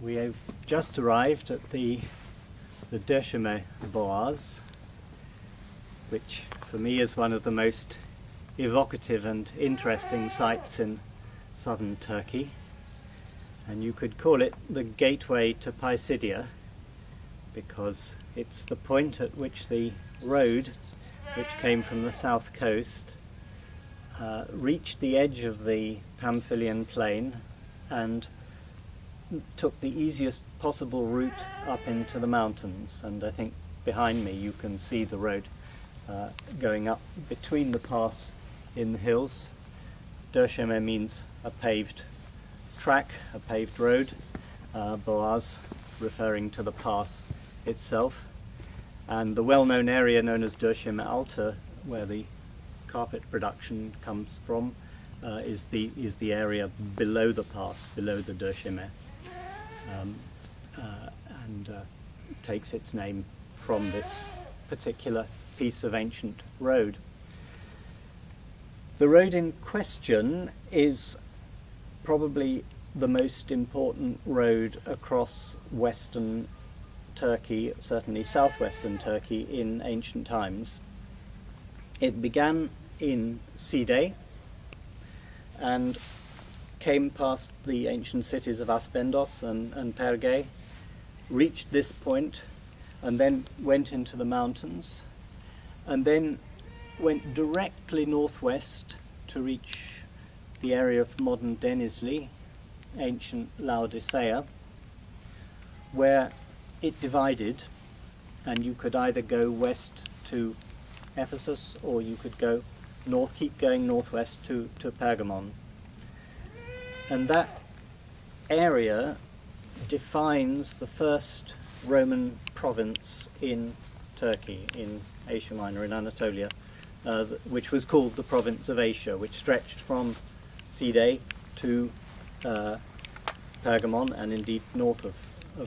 We have just arrived at the Döseme Bogazı, which for me is one of the most evocative and interesting sites in southern Turkey, and you could call it the gateway to Pisidia, because it's the point at which the road, which came from the south coast, reached the edge of the Pamphylian plain and took the easiest possible route up into the mountains. And I think behind me you can see the road going up between the pass in the hills. Döseme means a paved track, a paved road, Boaz referring to the pass itself, and the well-known area known as Döseme Altar, where the carpet production comes from, is the area below the pass, below the Döseme, and takes its name from this particular piece of ancient road. The road in question is probably the most important road across western Turkey, certainly southwestern Turkey, in ancient times. It began in Side and came past the ancient cities of Aspendos and Perge, reached this point, and then went into the mountains, and then went directly northwest to reach the area of modern Denizli, ancient Laodicea, where it divided, and you could either go west to Ephesus or you could go north, keep going northwest to Pergamon. And that area defines the first Roman province in Turkey, in Asia Minor, in Anatolia, which was called the province of Asia, which stretched from Side to Pergamon, and indeed north of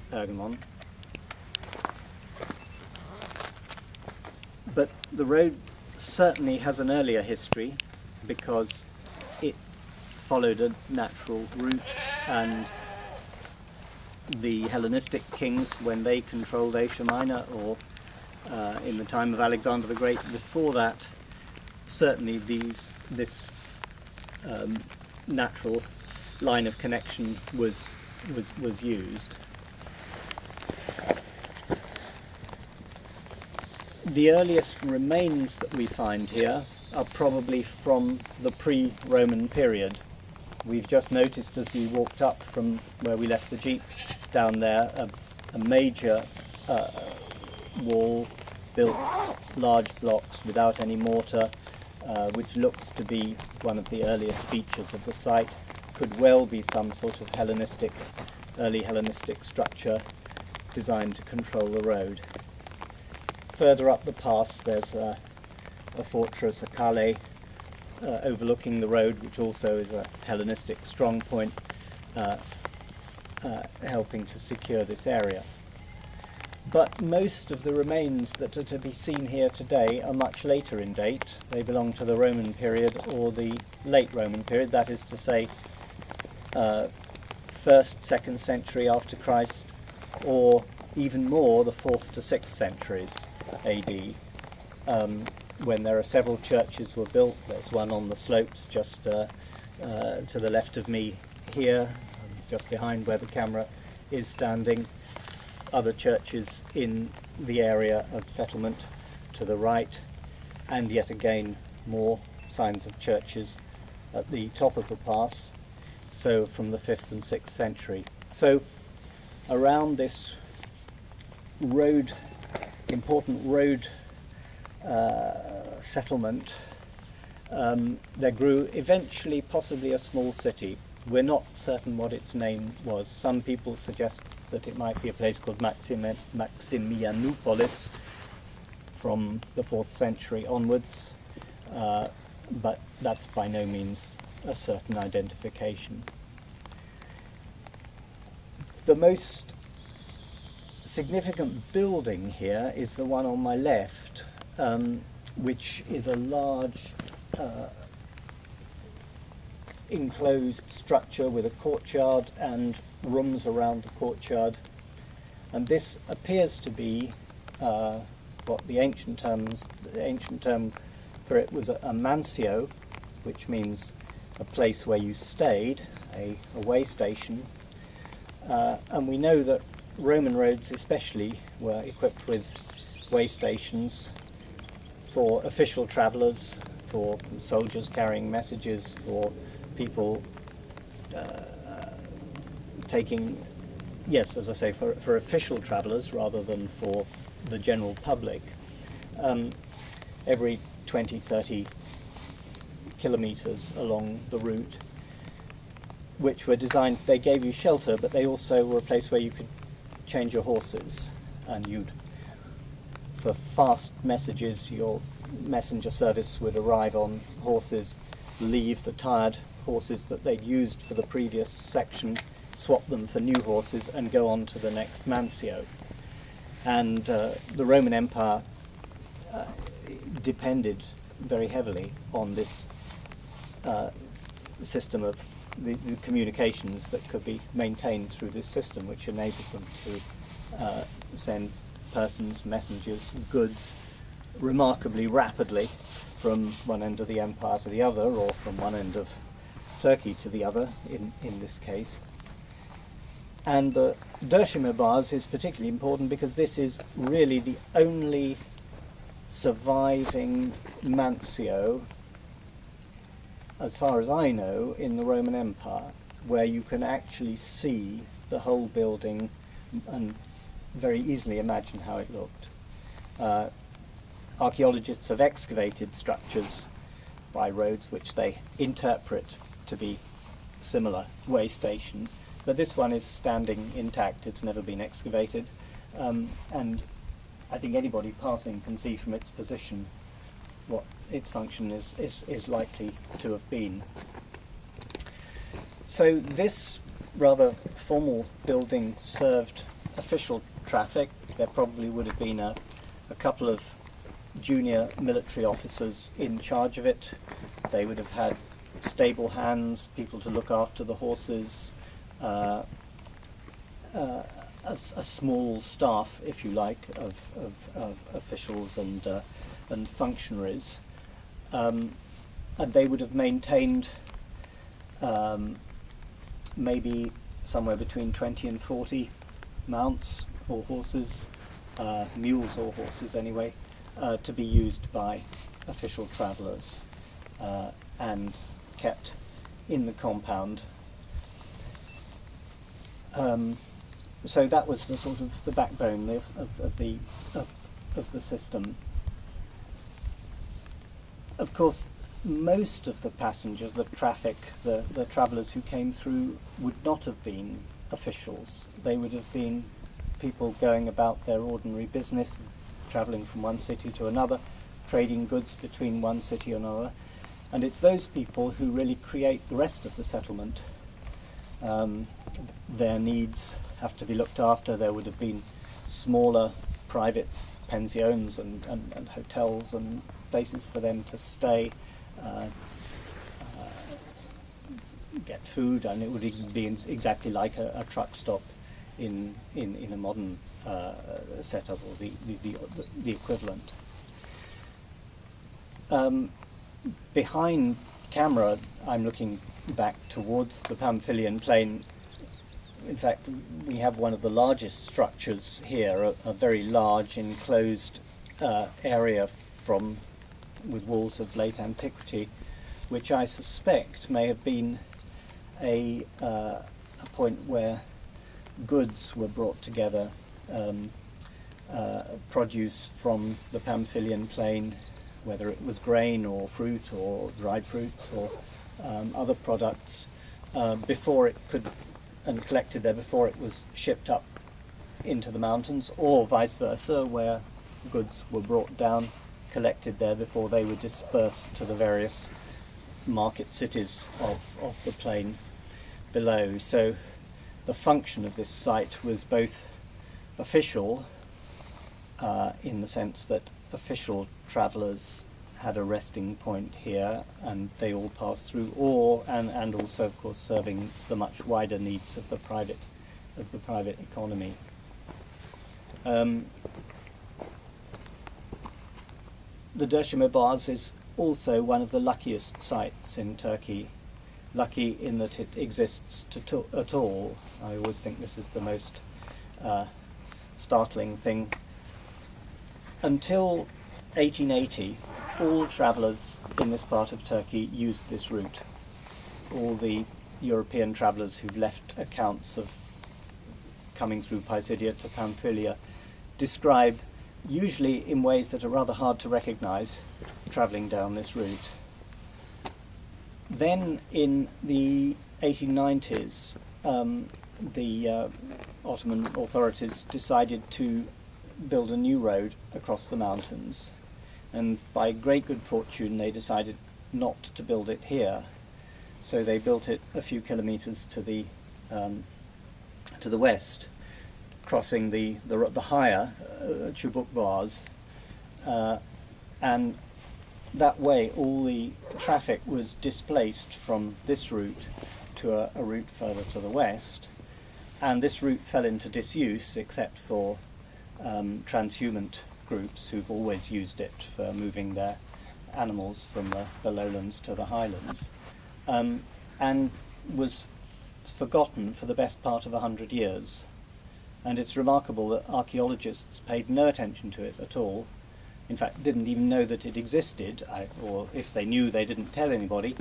Pergamon. But the road certainly has an earlier history, because it followed a natural route, and the Hellenistic kings, when they controlled Asia Minor, or in the time of Alexander the Great before that, certainly this natural line of connection was used. The earliest remains that we find here are probably from the pre-Roman period. We've just noticed as we walked up from where we left the jeep down there a major wall built large blocks without any mortar, which looks to be one of the earliest features of the site. Could well be some sort of early Hellenistic structure designed to control the road. Further up the pass there's a fortress, a Kale, overlooking the road, which also is a Hellenistic strong point, helping to secure this area. But most of the remains that are to be seen here today are much later in date. They belong to the Roman period or the late Roman period, that is to say 1st, 2nd century after Christ, or even more, the 4th to 6th centuries AD, when there are several churches were built. There's one on the slopes just to the left of me here, just behind where the camera is standing. Other churches in the area of settlement to the right, and yet again more signs of churches at the top of the pass, so from the 5th and 6th century. So around this road, important road settlement, there grew eventually possibly a small city. We're not certain what its name was. Some people suggest that it might be a place called Maximianoupolis from the 4th century onwards, but that's by no means a certain identification. The most significant building here is the one on my left, which is a large enclosed structure with a courtyard and rooms around the courtyard. And this appears to be what the ancient term for it was a mansio, which means a place where you stayed, a way station. And we know that Roman roads especially were equipped with way stations for official travellers, for soldiers carrying messages, for people taking, yes, as I say, for official travellers rather than for the general public. Every 20, 30 kilometres along the route, which were designed, they gave you shelter, but they also were a place where you could change your horses, and you'd, for fast messages, your messenger service would arrive on horses, leave the tired horses that they'd used for the previous section, swap them for new horses, and go on to the next mansio. And the Roman Empire depended very heavily on this system of the communications that could be maintained through this system, which enabled them to send persons, messengers, goods remarkably rapidly from one end of the empire to the other, or from one end of Turkey to the other in this case. And the Döseme Bogazı is particularly important because this is really the only surviving mansio, as far as I know, in the Roman Empire, where you can actually see the whole building and very easily imagine how it looked. Archaeologists have excavated structures by roads which they interpret to be similar way stations, but this one is standing intact. It's never been excavated, and I think anybody passing can see from its position what its function is likely to have been. So this rather formal building served official traffic. There probably would have been a couple of junior military officers in charge of it. They would have had stable hands, people to look after the horses, a small staff, if you like, of officials and functionaries, and they would have maintained maybe somewhere between 20 and 40 mounts or horses, mules or horses anyway, to be used by official travellers and kept in the compound. So that was the sort of the backbone of the system. Of course, most of the passengers, the traffic, the travellers who came through would not have been officials. They would have been people going about their ordinary business, travelling from one city to another, trading goods between one city and another. And it's those people who really create the rest of the settlement. Their needs have to be looked after. There would have been smaller private pensions and hotels and places for them to stay, get food, and it would be exactly like a truck stop in a modern setup, or the equivalent. Behind camera, I'm looking back towards the Pamphylian plain. In fact, we have one of the largest structures here, a very large enclosed area with walls of late antiquity, which I suspect may have been a point where goods were brought together, produce from the Pamphylian plain, whether it was grain or fruit or dried fruits or other products, before it could, and collected there before it was shipped up into the mountains, or vice versa, where goods were brought down, collected there before they were dispersed to the various market cities of the plain below. So the function of this site was both official, in the sense that official travellers had a resting point here, and they all passed through, and also of course serving the much wider needs of the private economy. The Döseme Bogazı is also one of the luckiest sites in Turkey. Lucky in that it exists at all. I always think this is the most startling thing. Until 1880, all travellers in this part of Turkey used this route. All the European travellers who've left accounts of coming through Pisidia to Pamphylia describe, usually in ways that are rather hard to recognise, travelling down this route. Then in the 1890s, the Ottoman authorities decided to build a new road across the mountains, and by great good fortune they decided not to build it here, so they built it a few kilometres to the west, crossing the higher Çubuk Boğaz, and that way all the traffic was displaced from this route to a route further to the west, and this route fell into disuse except for transhumant groups who've always used it for moving their animals from the lowlands to the highlands, and was forgotten for the best part of 100 years. And it's remarkable that archaeologists paid no attention to it at all. In fact, didn't even know that it existed, or if they knew, they didn't tell anybody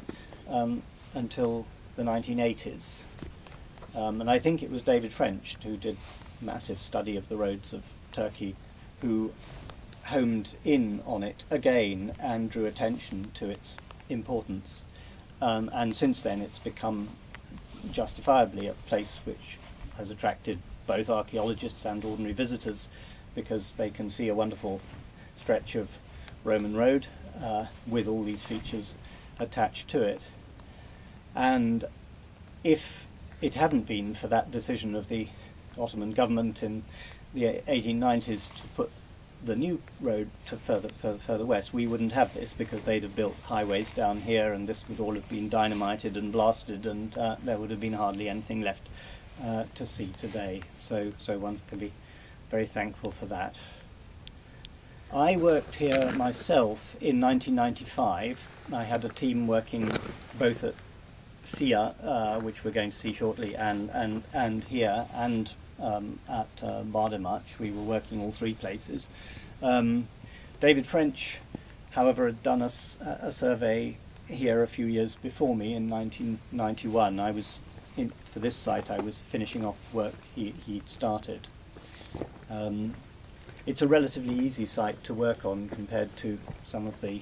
until the 1980s. And I think it was David French, who did a massive study of the roads of Turkey, who homed in on it again and drew attention to its importance. And since then it's become justifiably a place which has attracted both archaeologists and ordinary visitors, because they can see a wonderful stretch of Roman road with all these features attached to it. And if it hadn't been for that decision of the Ottoman government in the 1890s to put the new road to further west, we wouldn't have this, because they'd have built highways down here, and this would all have been dynamited and blasted, and there would have been hardly anything left to see today. So one can be very thankful for that. I worked here myself in 1995. I had a team working both at Sia, which we're going to see shortly, and here, and at Bardemach. We were working all three places. David French, however, had done a survey here a few years before me in 1991. For this site I was finishing off work he'd started. It's a relatively easy site to work on compared to some of the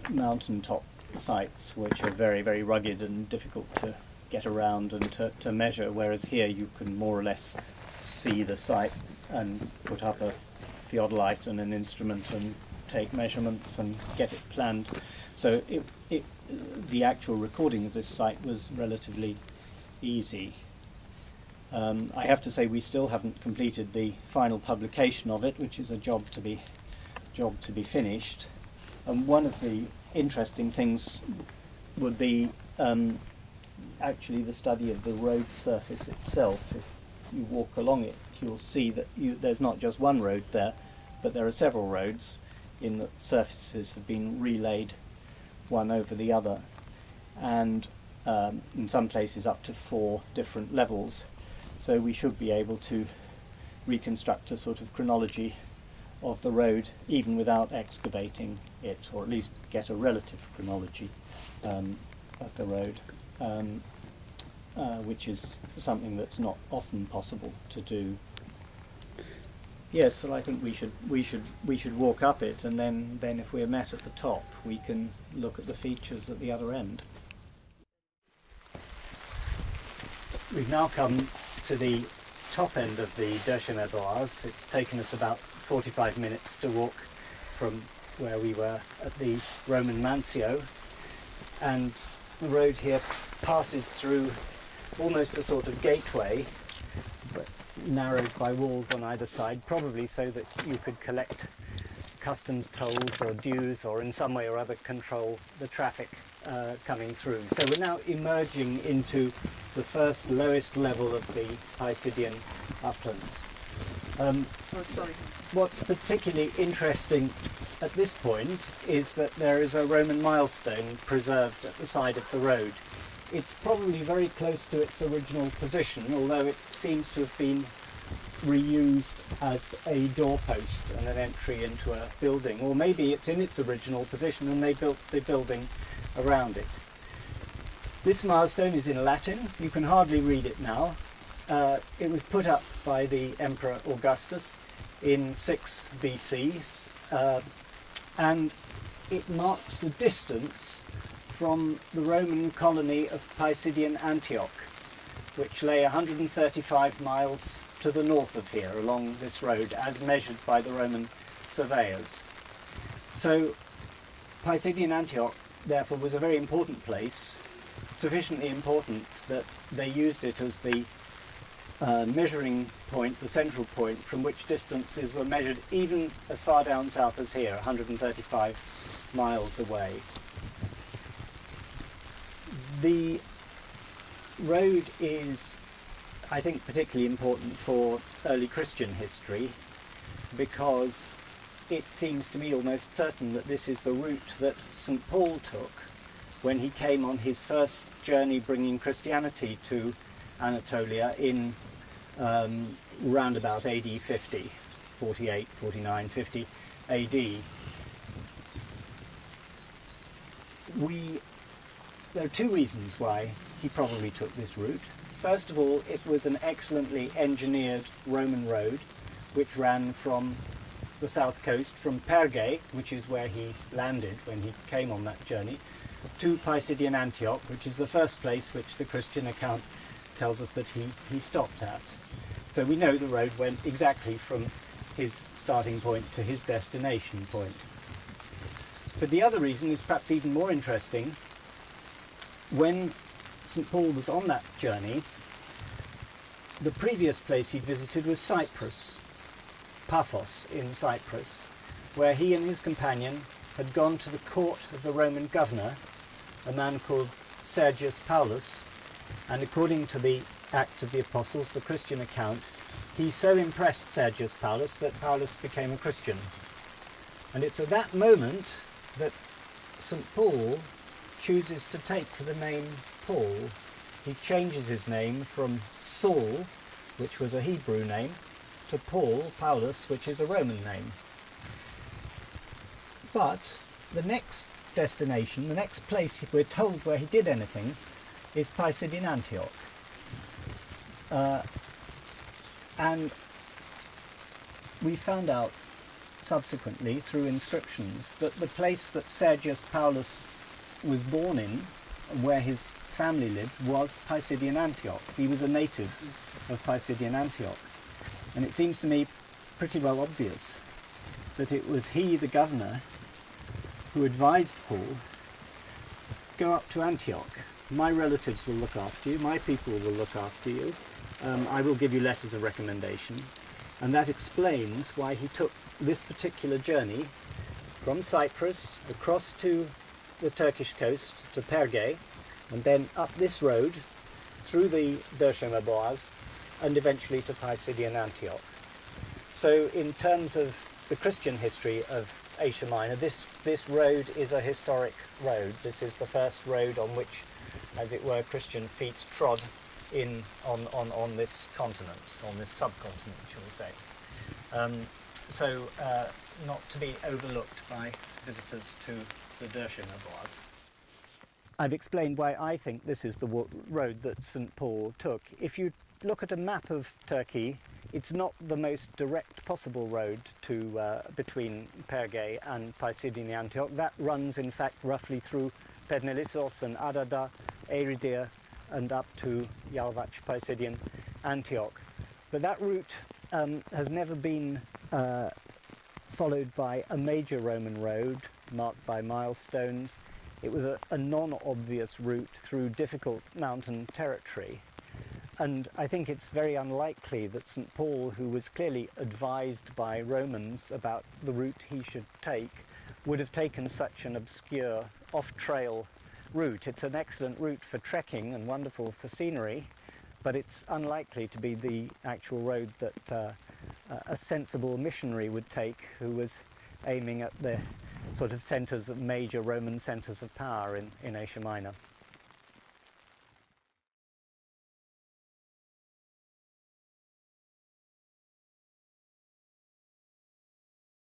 mountaintop sites, which are very, very rugged and difficult to get around and to measure, whereas here you can more or less see the site and put up a theodolite and an instrument and take measurements and get it planned. So the actual recording of this site was relatively easy. I have to say we still haven't completed the final publication of it, which is a job to be finished. And one of the interesting things would be actually the study of the road surface itself. If you walk along it, you'll see that there's not just one road there, but there are several roads, in that surfaces have been relaid one over the other, and in some places up to 4 different levels. So we should be able to reconstruct a sort of chronology of the road even without excavating it, or at least get a relative chronology of the road, which is something that's not often possible to do. Yes, well, I think we should walk up it, and then if we're met at the top, we can look at the features at the other end. We've now come to the top end of the Döseme Bogazı. It's taken us about 45 minutes to walk from where we were at the Roman Mancio, and the road here passes through almost a sort of gateway, but narrowed by walls on either side, probably so that you could collect customs tolls or dues, or in some way or other control the traffic coming through. So we're now emerging into the first lowest level of the Pisidian uplands. What's particularly interesting at this point is that there is a Roman milestone preserved at the side of the road. It's probably very close to its original position, although it seems to have been reused as a doorpost and an entry into a building, or maybe it's in its original position and they built the building around it. This milestone is in Latin. You can hardly read it now. It was put up by the Emperor Augustus in 6 BC, and it marks the distance from the Roman colony of Pisidian Antioch, which lay 135 miles to the north of here along this road, as measured by the Roman surveyors. So Pisidian Antioch therefore was a very important place, sufficiently important that they used it as the measuring point, the central point from which distances were measured even as far down south as here, 135 miles away. The road is, I think, particularly important for early Christian history, because it seems to me almost certain that this is the route that St. Paul took when he came on his first journey bringing Christianity to Anatolia in round about AD 50, 48, 49, 50 AD. There are two reasons why he probably took this route. First of all, it was an excellently engineered Roman road which ran from the south coast, from Perge, which is where he landed when he came on that journey, to Pisidian Antioch, which is the first place which the Christian account tells us that he stopped at. So we know the road went exactly from his starting point to his destination point. But the other reason is perhaps even more interesting. When St. Paul was on that journey, the previous place he visited was Cyprus, Paphos in Cyprus, where he and his companion had gone to the court of the Roman governor, a man called Sergius Paulus, and according to the Acts of the Apostles, the Christian account, he so impressed Sergius Paulus that Paulus became a Christian. And it's at that moment that St. Paul chooses to take the name Paul. He changes his name from Saul, which was a Hebrew name, to Paul, Paulus, which is a Roman name. But the next destination, the next place we're told where he did anything, is Pisidian Antioch. And we found out subsequently through inscriptions that the place that Sergius Paulus was born in, where his family lived, was Pisidian Antioch. He was a native of Pisidian Antioch. And it seems to me pretty well obvious that it was he, the governor, who advised Paul, go up to Antioch. My relatives will look after you, my people will look after you. I will give you letters of recommendation. And that explains why he took this particular journey from Cyprus across to the Turkish coast, to Perge, and then up this road through the Döseme Bogazı and eventually to Pisidian Antioch. So in terms of the Christian history of Asia Minor, this road is a historic road. This is the first road on which, as it were, Christian feet trod in on this continent, on this subcontinent, shall we say. So not to be overlooked by visitors to the Döseme Bogazı. I've explained why I think this is the road that St. Paul took. If you look at a map of Turkey, it's not the most direct possible road to between Perge and Pisidian Antioch. That runs, in fact, roughly through Pednelissos and Adada, Eridir, and up to Yalvaç, Pisidian Antioch. But that route has never been followed by a major Roman road marked by milestones. It was a non-obvious route through difficult mountain territory. And I think it's very unlikely that St. Paul, who was clearly advised by Romans about the route he should take, would have taken such an obscure, off-trail route. It's an excellent route for trekking and wonderful for scenery, but it's unlikely to be the actual road that a sensible missionary would take who was aiming at the sort of centres of major Roman centres of power in Asia Minor.